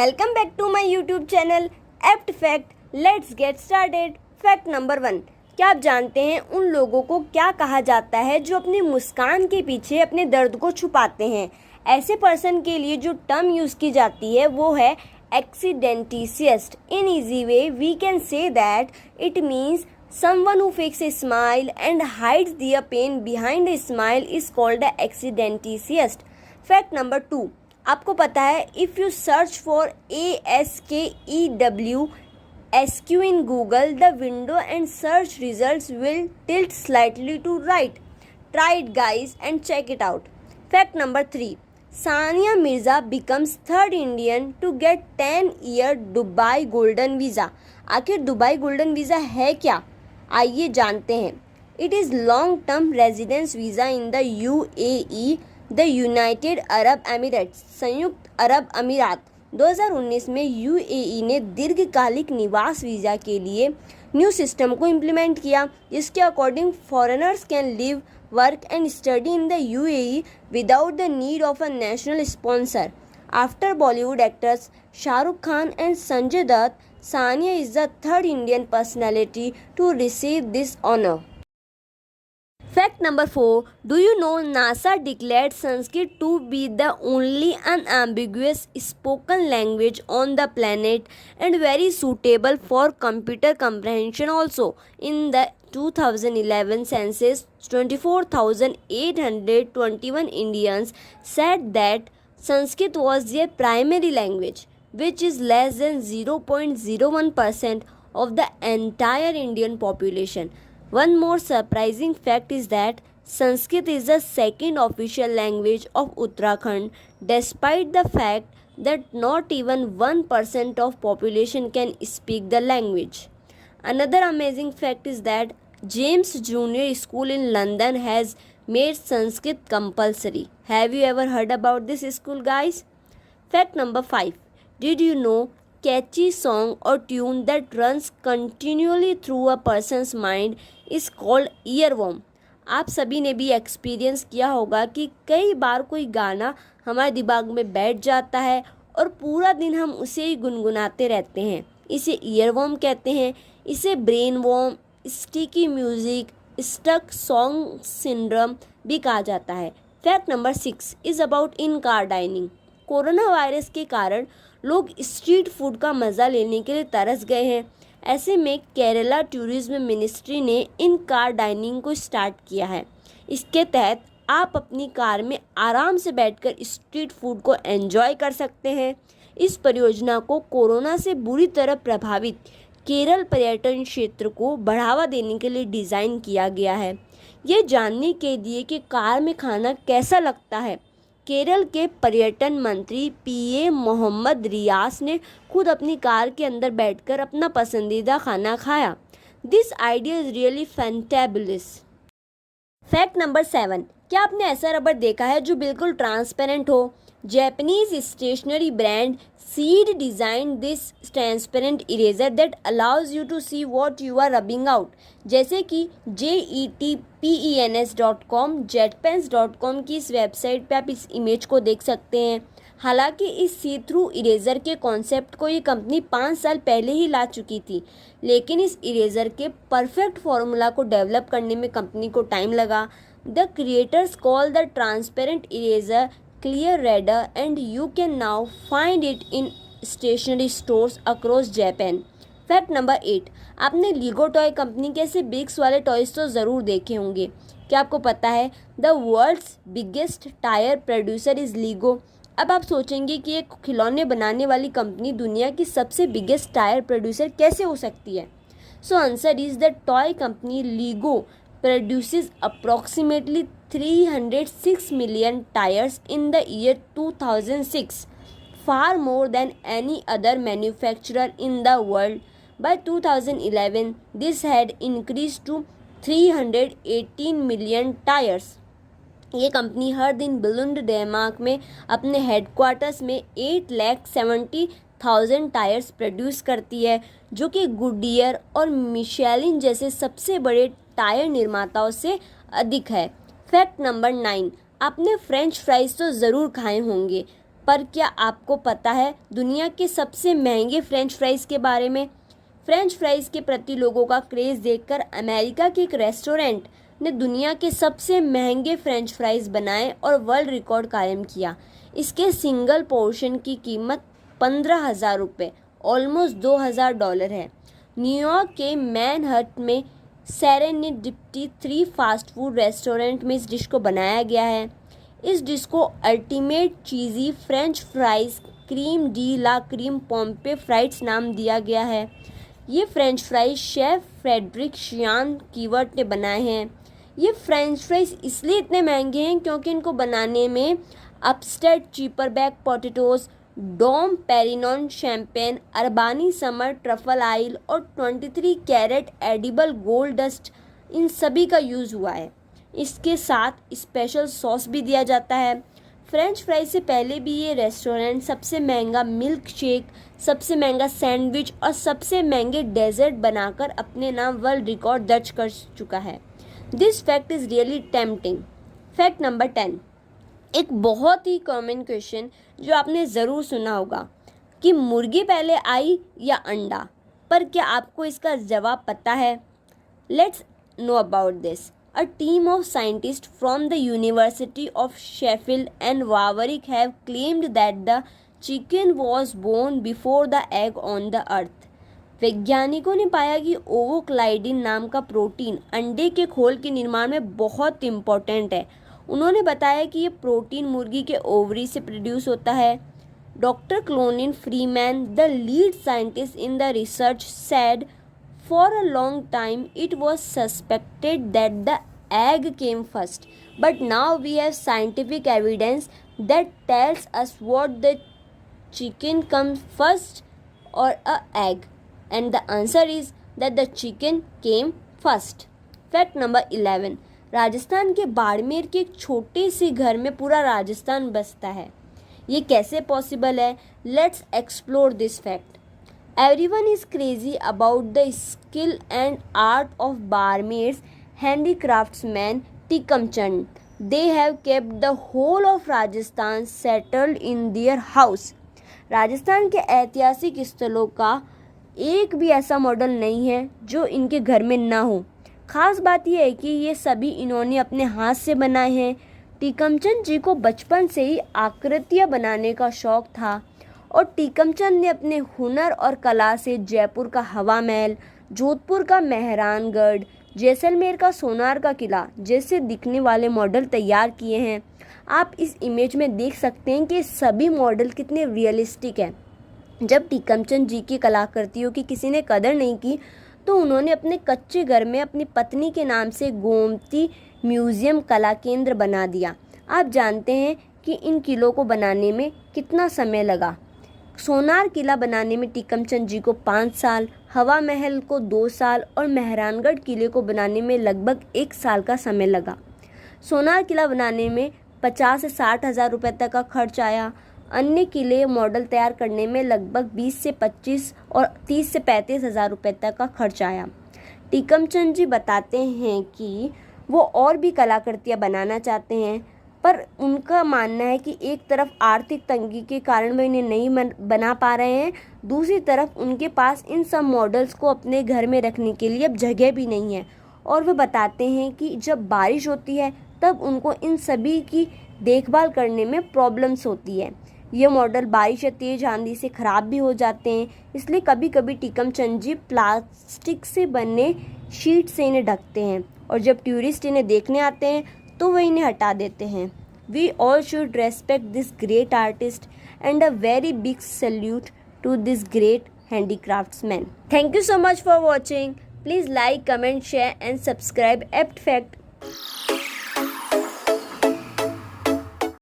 Welcome back to my YouTube channel apt fact. Let's get started. Fact number 1। क्या आप जानते हैं उन लोगों को क्या कहा जाता है जो अपनी मुस्कान के पीछे अपने दर्द को छुपाते हैं? ऐसे पर्सन के लिए जो टर्म यूज़ की जाती है वो है एक्सीडेंटिशियस्ट। In easy way we can say that it means someone who fakes a smile and hides their pain behind a smile is called a accidenticiast. Fact number 2. आपको पता है if you search for ASKEWSQ in Google, the window and search results will tilt slightly to right. Try it guys and check it out. Fact number 3. Sania Mirza becomes third Indian to get 10-year Dubai Golden Visa. आखिर Dubai golden visa है क्या? आइए जानते हैं। It is long term residence visa in the UAE, the United Arab Emirates, संयुक्त अरब अमीरात। 2019 में UAE ने दीर्घकालिक निवास वीज़ा के लिए न्यू सिस्टम को इम्प्लीमेंट किया, जिसके according foreigners can live, work and study in the UAE without the need of a national sponsor. After Bollywood actors Shahrukh Khan and Sanjay Dutt, Sania is the third Indian personality to receive this honor. Fact number 4. Do you know NASA declared Sanskrit to be the only unambiguous spoken language on the planet and very suitable for computer comprehension also? In the 2011 census, 24,821 Indians said that Sanskrit was their primary language, which is less than 0.01% of the entire Indian population. One more surprising fact is that Sanskrit is the second official language of Uttarakhand, despite the fact that not even 1% of population can speak the language. Another amazing fact is that James Junior School in London has made Sanskrit compulsory. Have you ever heard about this school, guys? Fact number 5. Did you know catchy song or tune that runs continually through a person's mind is called earworm? आप सभी ने भी experience किया होगा कि कई बार कोई गाना हमारे दिमाग में बैठ जाता है और पूरा दिन हम उसे ही गुनगुनाते रहते हैं। इसे ईयरवॉर्म कहते हैं। इसे brain worm, sticky music, stuck song syndrome भी कहा जाता है। Fact number 6 is about in car dining. Corona virus के कारण लोग स्ट्रीट फूड का मज़ा लेने के लिए तरस गए हैं। ऐसे में केरला टूरिज्म मिनिस्ट्री ने इन कार डाइनिंग को स्टार्ट किया है। इसके तहत आप अपनी कार में आराम से बैठकर स्ट्रीट फूड को एंजॉय कर सकते हैं। इस परियोजना को कोरोना से बुरी तरह प्रभावित केरल पर्यटन क्षेत्र को बढ़ावा देने के लिए डिज़ाइन किया गया है। ये जानने के लिए कि कार में खाना कैसा लगता है, केरल के पर्यटन मंत्री PA मोहम्मद रियास ने खुद अपनी कार के अंदर बैठकर अपना पसंदीदा खाना खाया। This idea is really fantabulous. Fact number 7। क्या आपने ऐसा रबर देखा है जो बिल्कुल ट्रांसपेरेंट हो? Japanese stationery brand Seed designed this transparent eraser that allows you to see what you are rubbing out. जैसे कि jetpens.com, jetpens.com की इस वेबसाइट पे आप इस इमेज को देख सकते हैं। हालांकि इस सी थ्रू इरेज़र के कॉन्सेप्ट को ये कंपनी 5 साल पहले ही ला चुकी थी, लेकिन इस इरेज़र के परफेक्ट फॉर्मूला को डेवलप करने में कंपनी को टाइम लगा। The creators call the transparent eraser Clear Radar and you can now find it in stationery stores across Japan. Fact number 8। आपने लीगो टॉय कंपनी के ऐसे बिग्स वाले टॉयज़ तो ज़रूर देखे होंगे। क्या आपको पता है the world's biggest tyre producer is Lego? अब आप सोचेंगे कि एक खिलौने बनाने वाली कंपनी दुनिया की सबसे बिगेस्ट टायर प्रोड्यूसर कैसे हो सकती है? So answer is the toy company LIGO produces approximately 306 million tires in the year 2006, far more than any other manufacturer in the world. By 2011, this had increased to 318 million tires. ये company हर दिन बिलुंड Denmark में अपने headquarters में 8,70,000 tyres produce करती है, जो कि Goodyear और मिशेलिन जैसे सबसे बड़े टायर निर्माताओं से अधिक है। Fact number 9। आपने फ्रेंच फ्राइज़ तो ज़रूर खाए होंगे। पर क्या आपको पता है दुनिया के सबसे महंगे फ्रेंच फ्राइज़ के बारे में? फ्रेंच फ्राइज़ के प्रति लोगों का क्रेज़ देखकर अमेरिका के एक रेस्टोरेंट ने दुनिया के सबसे महंगे फ्रेंच फ्राइज़ बनाए और वर्ल्ड रिकॉर्ड कायम किया। इसके सिंगल पोर्शन की कीमत 15,000 रुपये, ऑलमोस्ट $2,000 है। न्यूयॉर्क के मैनहट्टन में सेरेनिडिटी 3 फास्ट फूड रेस्टोरेंट में इस डिश को बनाया गया है। इस डिश को अल्टीमेट चीज़ी फ्रेंच फ्राइज़ क्रीम डी ला क्रीम पॉम्पे फ्राइड्स नाम दिया गया है। ये फ्रेंच फ्राइज शेफ़ फ्रेडरिक शियान कीवर्ट ने बनाए हैं। ये फ्रेंच फ्राइज इसलिए इतने महंगे हैं क्योंकि इनको बनाने में अपस्टेट चीपरबैक potatoes, Dom Perignon champagne, Urbani summer truffle oil और 23 कैरेट एडिबल गोल्ड डस्ट, इन सभी का यूज़ हुआ है। इसके साथ स्पेशल सॉस भी दिया जाता है। फ्रेंच फ्राइज से पहले भी ये रेस्टोरेंट सबसे महंगा मिल्क शेक, सबसे महंगा सैंडविच और सबसे महंगे डेजर्ट बनाकर अपने नाम वर्ल्ड रिकॉर्ड दर्ज कर चुका है। This fact is really tempting. Fact number 10, एक बहुत ही कॉमन क्वेश्चन जो आपने ज़रूर सुना होगा कि मुर्गी पहले आई या अंडा, पर क्या आपको इसका जवाब पता है? Let's know about this. A team of scientists from the University of Sheffield and Warwick have claimed that the chicken was born before the egg on the earth. वैज्ञानिकों ने पाया कि ओवोक्लाइडिन नाम का प्रोटीन अंडे के खोल के निर्माण में बहुत इम्पोर्टेंट है। उन्होंने बताया कि ये प्रोटीन मुर्गी के ओवरी से प्रोड्यूस होता है। डॉक्टर क्लोनिन Freeman, the lead scientist in the research, said for a long time it was suspected that the egg came first, but now we have scientific evidence that tells us what the chicken comes first or a egg, and the answer is that the chicken came first. Fact number 11, Rajasthan के बाड़मेर के एक छोटे से घर में पूरा राजस्थान बसता है। ये कैसे पॉसिबल है? Let's explore this fact. Everyone is crazy about the skill and art of Barmer's handicraftsman Tikam Chand. They have kept the whole of Rajasthan settled in their house. Rajasthan के ऐतिहासिक स्थलों का एक भी ऐसा मॉडल नहीं है जो इनके घर में ना हो। खास बात यह है कि ये सभी इन्होंने अपने हाथ से बनाए हैं। टीकमचंद जी को बचपन से ही आकृतियाँ बनाने का शौक़ था और टीकमचंद ने अपने हुनर और कला से जयपुर का हवा महल, जोधपुर का मेहरानगढ़, जैसलमेर का सोनार का किला जैसे दिखने वाले मॉडल तैयार किए हैं। आप इस इमेज में देख सकते हैं कि सभी मॉडल कितने रियलिस्टिक हैं। जब टीकमचंद जी की कलाकृतियों की किसी ने कदर नहीं की तो उन्होंने अपने कच्चे घर में अपनी पत्नी के नाम से गोमती म्यूज़ियम कला केंद्र बना दिया। आप जानते हैं कि इन किलों को बनाने में कितना समय लगा। सोनार किला बनाने में टीकमचंद जी को 5 साल, हवा महल को 2 साल और मेहरानगढ़ किले को बनाने में लगभग 1 साल का समय लगा। सोनार किला बनाने में 50 से 60 हज़ार रुपये तक का खर्च आया। अन्य किले मॉडल तैयार करने में लगभग 20 से 25 और 30 से 35 हज़ार रुपये तक का खर्च आया। टीकमचंद जी बताते हैं कि वो और भी कलाकृतियाँ बनाना चाहते हैं, पर उनका मानना है कि एक तरफ आर्थिक तंगी के कारण वे इन्हें नहीं बना पा रहे हैं, दूसरी तरफ उनके पास इन सब मॉडल्स को अपने घर में रखने के लिए अब जगह भी नहीं है। और वे बताते हैं कि जब बारिश होती है तब उनको इन सभी की देखभाल करने में प्रॉब्लम्स होती है। ये मॉडल बारिश या तेज़ आंधी से ख़राब भी हो जाते हैं, इसलिए कभी कभी टीकमचंद जी प्लास्टिक से बने शीट से इन्हें ढकते हैं और जब टूरिस्ट इन्हें देखने आते हैं तो वह इन्हें हटा देते हैं। We all should respect this great artist and a very big salute to this great handicraftsman. Thank you so much for watching. Please like, comment, share and subscribe apt fact.